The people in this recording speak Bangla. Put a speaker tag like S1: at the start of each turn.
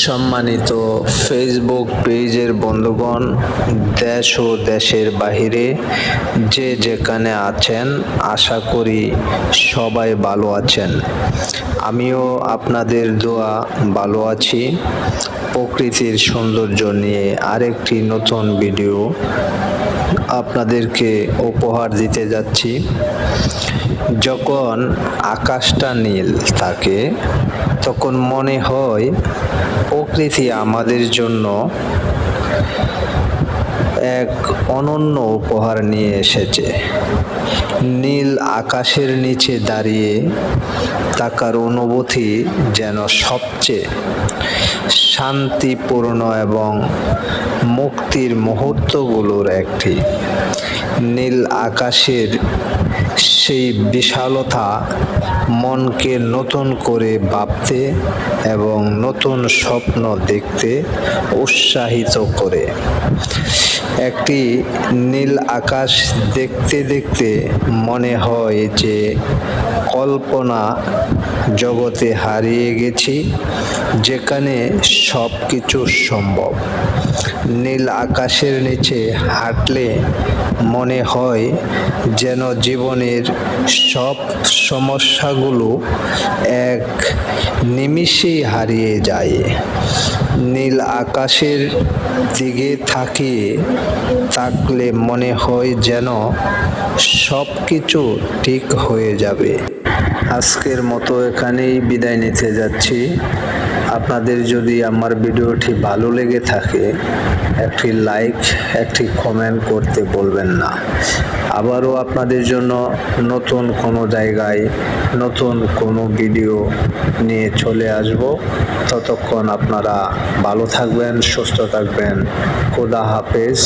S1: সম্মানিত ফেসবুক পেজের বন্ধুগণ, দেশ ও দেশের বাহিরে যে যেখানে আছেন, আশা করি সবাই ভালো আছেন। আমিও আপনাদের দোয়া ভালো আছি। প্রকৃতির সৌন্দর্য নিয়ে আরেকটি নতুন ভিডিও আপনাদেরকে উপহার দিতে যাচ্ছি। যখন আকাশটা নীল থাকে তখন মনে হয় প্রকৃতি আমাদের জন্য এক অনন্য উপহার নিয়ে এসেছে। নীল আকাশের নিচে দাঁড়িয়ে থাকার অনুভূতি যেন সবচেয়ে শান্তিপূর্ণ এবং মুক্তির মুহূর্তগুলোর একটি। নীল আকাশের সেই বিশালতা মনকে নতুন করে ভাবতে এবং নতুন স্বপ্ন দেখতে উৎসাহিত করে। একটি নীল আকাশ দেখতে দেখতে মনে হয় যে কল্পনা জগতে হারিয়ে গেছি, যেখানে সব কিছু সম্ভব। নীল আকাশের নিচে হাঁটলে মনে হয় যেন জীবনের সব সমস্যাগুলো এক নিমিষেই হারিয়ে যায়। নীল আকাশের দিকে তাকিয়ে থাকলে মনে হয় যেন সব কিছু ঠিক হয়ে যাবে। আজকের মতো এখানেই বিদায় নিতে যাচ্ছি। আপনাদের যদি আমার ভিডিওটি ভালো লেগে থাকে, একটি লাইক, একটি কমেন্ট করতে বলবেন না। আবারও আপনাদের জন্য নতুন কোনো জায়গায় নতুন কোনো ভিডিও নিয়ে চলে আসব। ততক্ষণ আপনারা ভালো থাকবেন, সুস্থ থাকবেন। খোদা হাফেজ।